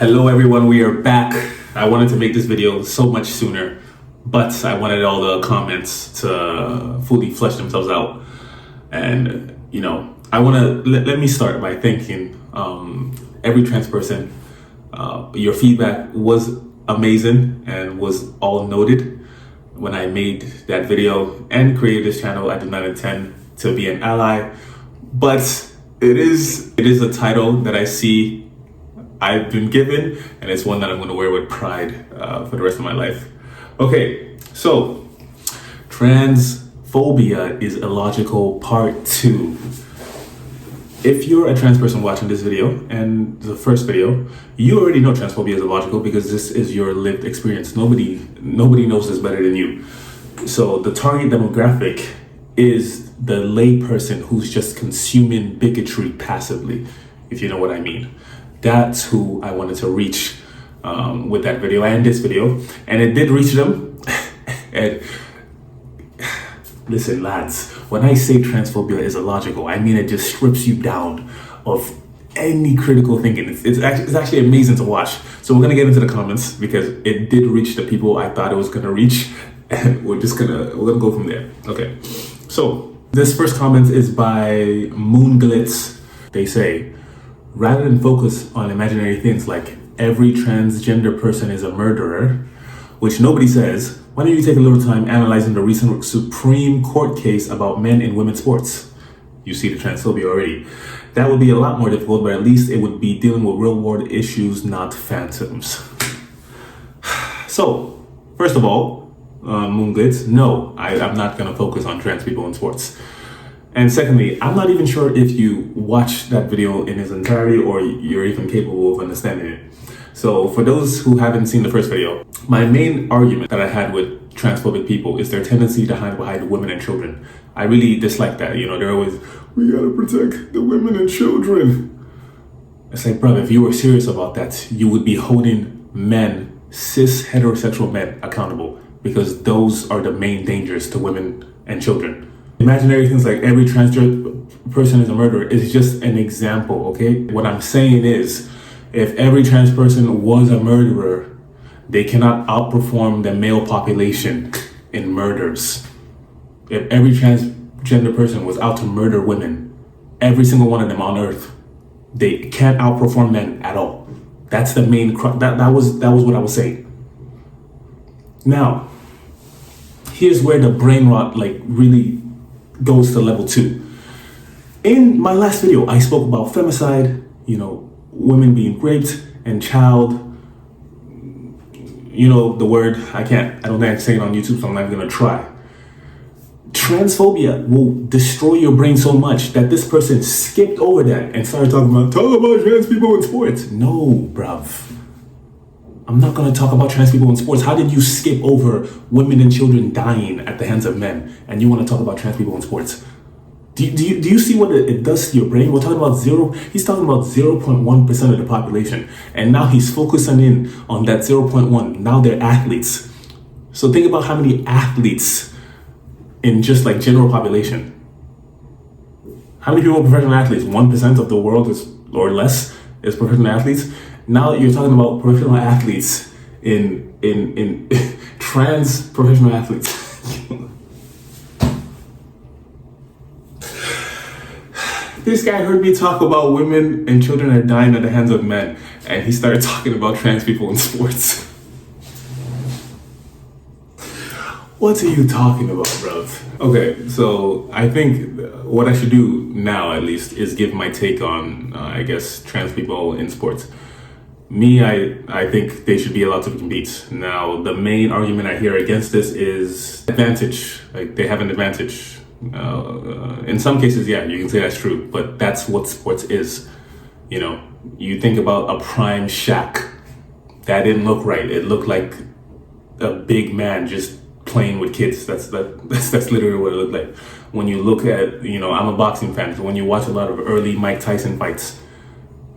Hello everyone, we are back. I wanted to make this video so much sooner, but I wanted all the comments to fully flesh themselves out. And I want to let me start by thanking every trans person. Your feedback was amazing and was all noted. When I made that video and created this channel, I did not intend to be an ally, but it is a title that I see I've been given, and it's one that I'm going to wear with pride for the rest of my life. Okay, so Transphobia is Illogical Part 2. If you're a trans person watching this video and the first video, you already know transphobia is illogical because this is your lived experience. Nobody knows this better than you. So the target demographic is the layperson who's just consuming bigotry passively, if you know what I mean. That's who I wanted to reach with that video and this video, and it did reach them. And listen, lads, when I say transphobia is illogical, I mean it just strips you down of any critical thinking. It's actually amazing to watch. So we're gonna get into the comments because it did reach the people I thought it was gonna reach, and we're gonna go from there. Okay, so this first comment is by Moonglitz. They say, rather than focus on imaginary things like every transgender person is a murderer, which nobody says, why don't you take a little time analyzing the recent Supreme Court case about men in women's sports? You see the transphobia already. That would be a lot more difficult, but at least it would be dealing with real world issues, not phantoms. So, first of all, Moonglitz, no, I'm not gonna focus on trans people in sports. And secondly, I'm not even sure if you watched that video in its entirety or you're even capable of understanding it. So for those who haven't seen the first video, my main argument that I had with transphobic people is their tendency to hide behind women and children. I really dislike that. They're always, we gotta protect the women and children. It's like, brother, if you were serious about that, you would be holding men, cis heterosexual men, accountable, because those are the main dangers to women and children. Imaginary things like every transgender person is a murderer is just an example, okay? What I'm saying is, if every trans person was a murderer, they cannot outperform the male population in murders. If every transgender person was out to murder women, every single one of them on earth, they can't outperform men at all. That's the main, that was what I was saying. Now, here's where the brain rot really goes to level 2. In my last video, I spoke about femicide, women being raped and child, the word, I don't think I can say it on YouTube, so I'm not gonna try. Transphobia will destroy your brain so much that this person skipped over that and started talk about trans people in sports. No, bruv. I'm not gonna talk about trans people in sports. How did you skip over women and children dying at the hands of men and you wanna talk about trans people in sports? Do you see what it does to your brain? We're talking about he's talking about 0.1% of the population. And now he's focusing in on that 0.1. Now they're athletes. So think about how many athletes in just general population. How many people are professional athletes? 1% of the world or less is professional athletes. Now you're talking about professional athletes in trans professional athletes. This guy heard me talk about women and children are dying at the hands of men, and he started talking about trans people in sports. What are you talking about, bruv? Okay, so I think what I should do now, at least, is give my take on, trans people in sports. Me, I think they should be allowed to compete. Now, the main argument I hear against this is advantage. They have an advantage. In some cases, yeah, you can say that's true, but that's what sports is. You think about a prime Shaq. That didn't look right. It looked like a big man just playing with kids. That's literally what it looked like. When you look at, I'm a boxing fan, so when you watch a lot of early Mike Tyson fights,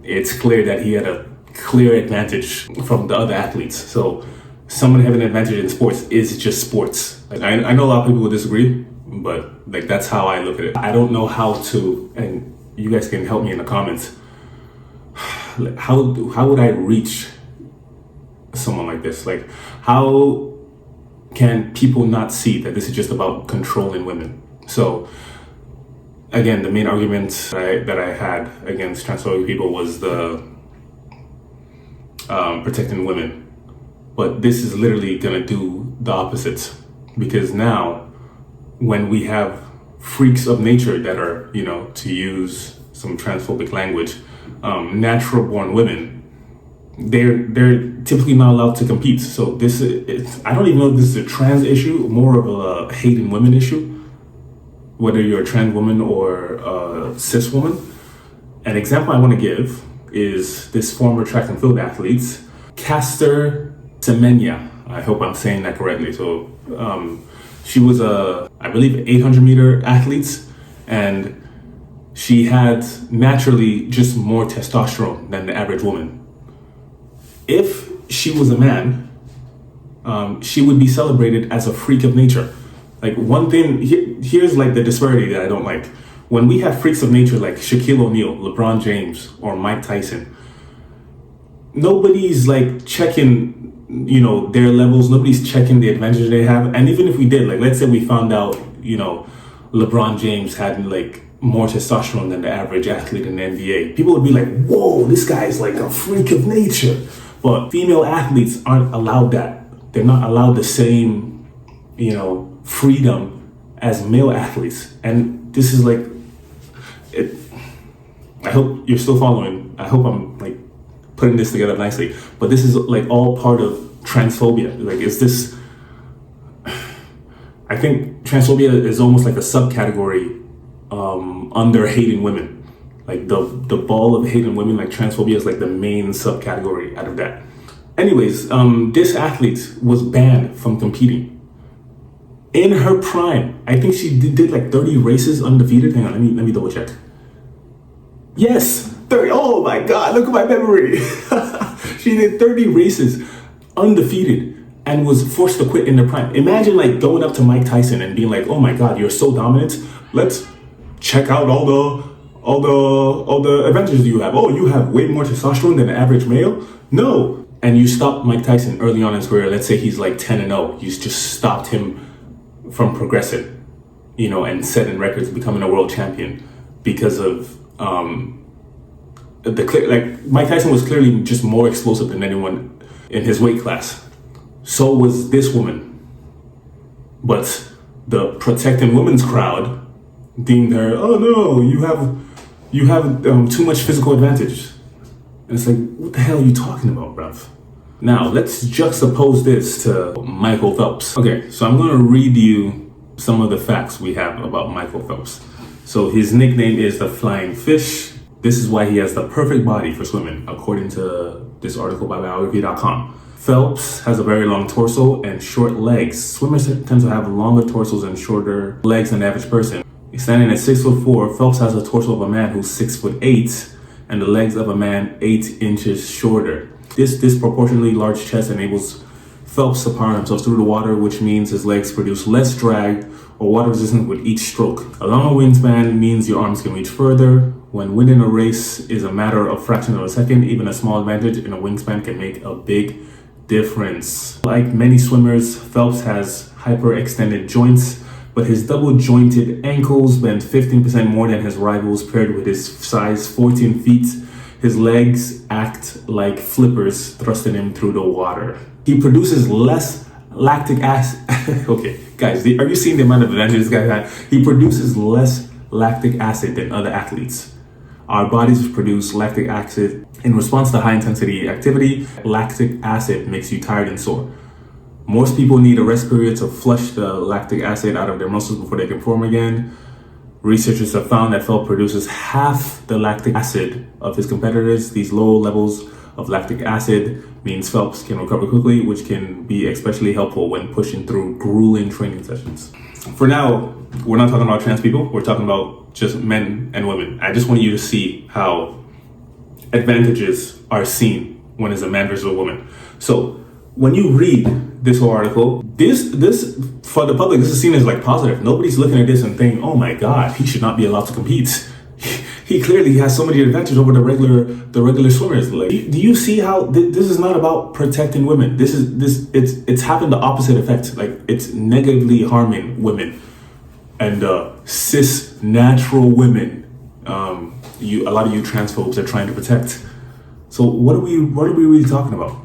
it's clear that he had a clear advantage from the other athletes. So someone having an advantage in sports is just sports. I know a lot of people will disagree, but that's how I look at it. I don't know how to, and you guys can help me in the comments. How would I reach someone like this? Like, how can people not see that this is just about controlling women? So again, the main argument that I had against transphobic people was the protecting women. But this is literally gonna do the opposite, because now when we have freaks of nature that are, to use some transphobic language, natural born women, they're typically not allowed to compete. So this is, I don't even know if this is a trans issue, more of a hating women issue, whether you're a trans woman or a cis woman. An example I want to give is this former track and field athlete, Caster Semenya. I hope I'm saying that correctly. So she was I believe, 800 meter athlete, and she had naturally just more testosterone than the average woman. If she was a man, she would be celebrated as a freak of nature. Like, one thing, here's like the disparity that I don't like. When we have freaks of nature like Shaquille O'Neal, LeBron James, or Mike Tyson, nobody's like checking, their levels. Nobody's checking the advantage they have. And even if we did, like, let's say we found out, LeBron James had like more testosterone than the average athlete in the NBA, people would be like, whoa, this guy is like a freak of nature. But female athletes aren't allowed that. They're not allowed the same, freedom as male athletes. And this is like, I hope you're still following. I hope I'm like putting this together nicely. But this is like all part of transphobia. Like, is this, I think transphobia is almost like a subcategory under hating women. Like the ball of hating women, like transphobia is like the main subcategory out of that. Anyways, this athlete was banned from competing. In her prime, I think she did like 30 races undefeated. Hang on, let me double check. Yes, 30. Oh my God, look at my memory. She did 30 races undefeated and was forced to quit in the prime. Imagine like going up to Mike Tyson and being like, oh my God, you're so dominant. Let's check out all the advantages you have. Oh, you have way more testosterone than the average male? No. And you stopped Mike Tyson early on in his career. Let's say he's like 10-0. You just stopped him from progressing, and setting records, becoming a world champion because of Mike Tyson was clearly just more explosive than anyone in his weight class. So was this woman. But the protecting women's crowd deemed her, oh no, you have too much physical advantage. And it's like, what the hell are you talking about, bruv? Now, let's juxtapose this to Michael Phelps. Okay, so I'm gonna read you some of the facts we have about Michael Phelps. So his nickname is the Flying Fish. This is why he has the perfect body for swimming, according to this article by biography.com. Phelps has a very long torso and short legs. Swimmers tend to have longer torsos and shorter legs than the average person. Standing at 6'4", Phelps has a torso of a man who's 6'8", and the legs of a man 8 inches shorter. This disproportionately large chest enables Phelps to power himself through the water, which means his legs produce less drag or water resistance with each stroke. A longer wingspan means your arms can reach further. When winning a race is a matter of fraction of a second, even a small advantage in a wingspan can make a big difference. Like many swimmers, Phelps has hyperextended joints, but his double-jointed ankles bend 15% more than his rivals. Paired with his size 14 feet, his legs act like flippers, thrusting him through the water. He produces less lactic acid. Okay, guys, are you seeing the amount of advantage this guy had? He produces less lactic acid than other athletes. Our bodies produce lactic acid in response to high-intensity activity. Lactic acid makes you tired and sore. Most people need a rest period to flush the lactic acid out of their muscles before they can perform again. Researchers have found that Phelps produces half the lactic acid of his competitors. These low levels of lactic acid means Phelps can recover quickly, which can be especially helpful when pushing through grueling training sessions. For now, we're not talking about trans people. We're talking about just men and women. I just want you to see how advantages are seen when it's a man versus a woman. So when you read this whole article, this for the public, this is seen as like positive. Nobody's looking at this and thinking, oh my God, he should not be allowed to compete. he clearly has so many advantages over the regular swimmers. Like, do you see how this is not about protecting women? It's happened the opposite effect. Like, it's negatively harming women and cis natural women. A lot of you transphobes are trying to protect. So what are we really talking about,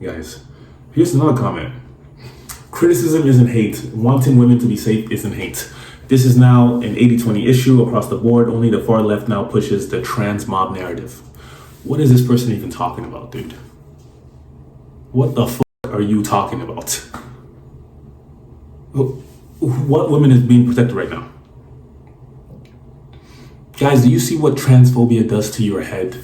guys? Here's another comment. Criticism isn't hate. Wanting women to be safe isn't hate. This is now an 80-20 issue across the board. Only the far left now pushes the trans mob narrative. What is this person even talking about, dude? What the fuck are you talking about? What women is being protected right now? Guys, do you see what transphobia does to your head?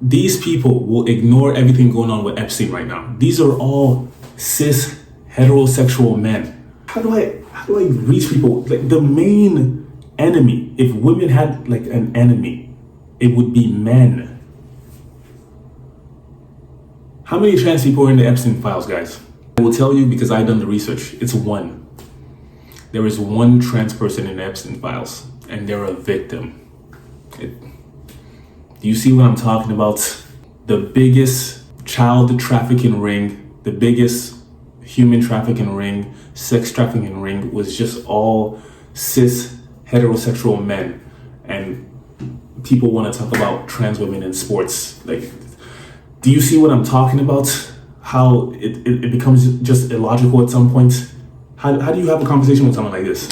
These people will ignore everything going on with Epstein right now. These are all cis heterosexual men. How do I reach people? Like, the main enemy, if women had like an enemy, it would be men. How many trans people are in the Epstein files, guys? I will tell you because I've done the research. It's one. There is one trans person in the Epstein files, and they're a victim. Do you see what I'm talking about? The biggest child trafficking ring, the biggest human trafficking ring, sex trafficking ring was just all cis heterosexual men. And people want to talk about trans women in sports. Like, do you see what I'm talking about? How it becomes just illogical at some point? How do you have a conversation with someone like this?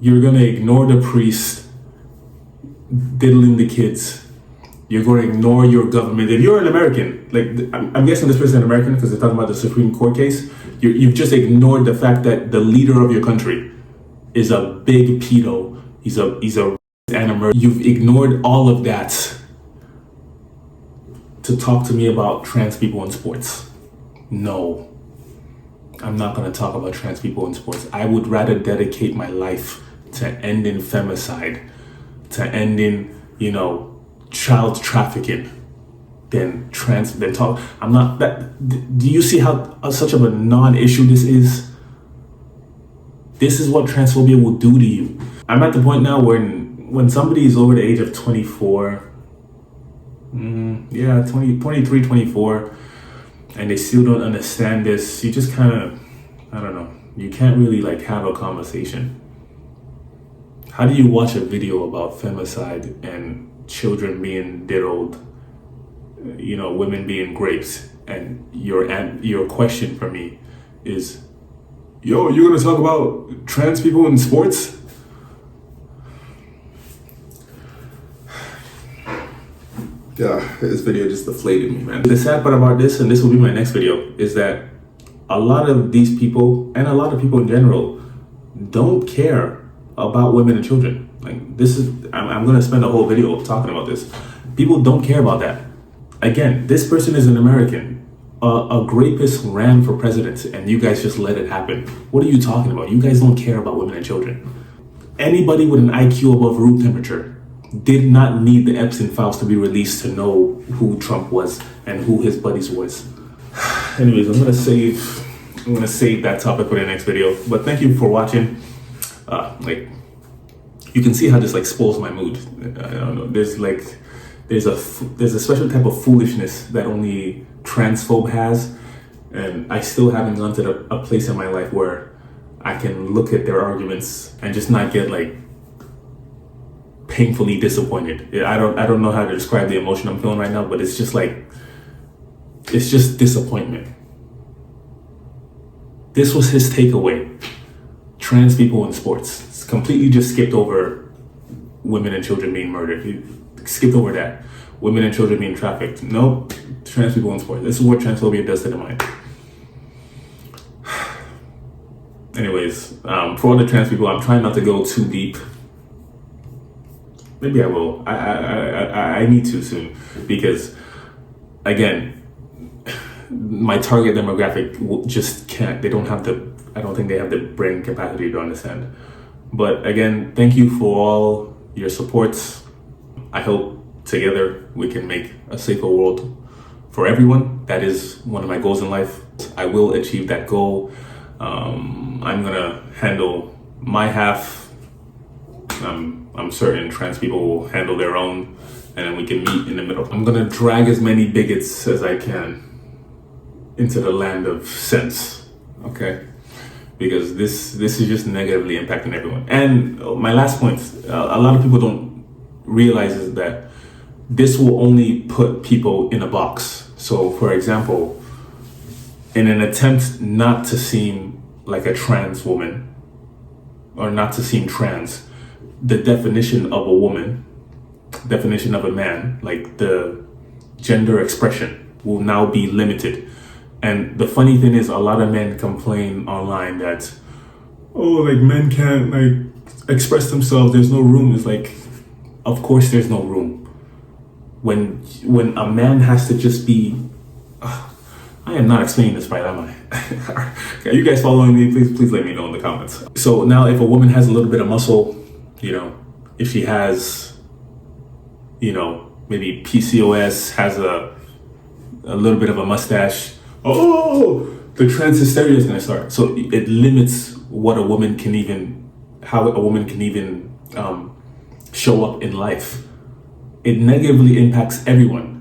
You're gonna ignore the priest diddling the kids. You're going to ignore your government. If you're an American, like, I'm guessing this person is an American because they're talking about the Supreme Court case. You've just ignored the fact that the leader of your country is a big pedo. He's a and a murderer. You've ignored all of that to talk to me about trans people in sports. No, I'm not going to talk about trans people in sports. I would rather dedicate my life to ending femicide, to ending, child trafficking than talk. I'm not that. Do you see how such of a non-issue this is? This is what transphobia will do to you. I'm at the point now when somebody is over the age of 24, 23, 24, and they still don't understand this, you just kind of, I don't know, you can't really like have a conversation. How do you watch a video about femicide and children being diddled, women being raped, and your question for me is, you're gonna talk about trans people in sports? Yeah, this video just deflated me, man. The sad part about this, and this will be my next video, is that a lot of these people, and a lot of people in general, don't care about women and children. Like, I'm gonna spend a whole video talking about this. People don't care about that. Again, this person is an American. A rapist ran for president and you guys just let it happen. What are you talking about? You guys don't care about women and children. Anybody with an IQ above room temperature did not need the Epstein files to be released to know who Trump was and who his buddies was. Anyways, I'm gonna save that topic for the next video. But thank you for watching. You can see how this like spoils my mood. I don't know. There's a special type of foolishness that only transphobe has, and I still haven't gone to a place in my life where I can look at their arguments and just not get like painfully disappointed. I don't know how to describe the emotion I'm feeling right now, but it's just disappointment. This was his takeaway. Trans people in sports. It's completely just skipped over women and children being murdered. He skipped over that. Women and children being trafficked. Nope. Trans people in sports. This is what transphobia does to the mind. Anyways, for all the trans people, I'm trying not to go too deep. Maybe I will. I need to soon, because again, my target demographic just can't. They don't have I don't think they have the brain capacity to understand. But again, thank you for all your support. I hope together we can make a safer world for everyone. That is one of my goals in life. I will achieve that goal. I'm gonna handle my half I'm certain trans people will handle their own, and then we can meet in the middle. I'm gonna drag as many bigots as I can into the land of sense, okay? Because this is just negatively impacting everyone. And my last point, a lot of people don't realize is that this will only put people in a box. So, for example, in an attempt not to seem like a trans woman or not to seem trans, the definition of a woman, definition of a man, like the gender expression will now be limited. And the funny thing is, a lot of men complain online that, oh, like men can't like express themselves, there's no room. It's like, of course there's no room. When a man has to just be, I am not explaining this right, am I? Are you guys following me? Please let me know in the comments. So now if a woman has a little bit of muscle, you know, if she has, you know, maybe PCOS, has a little bit of a mustache, oh, the trans hysteria is gonna start. So it limits what a woman can even, how a woman can even show up in life. It negatively impacts everyone.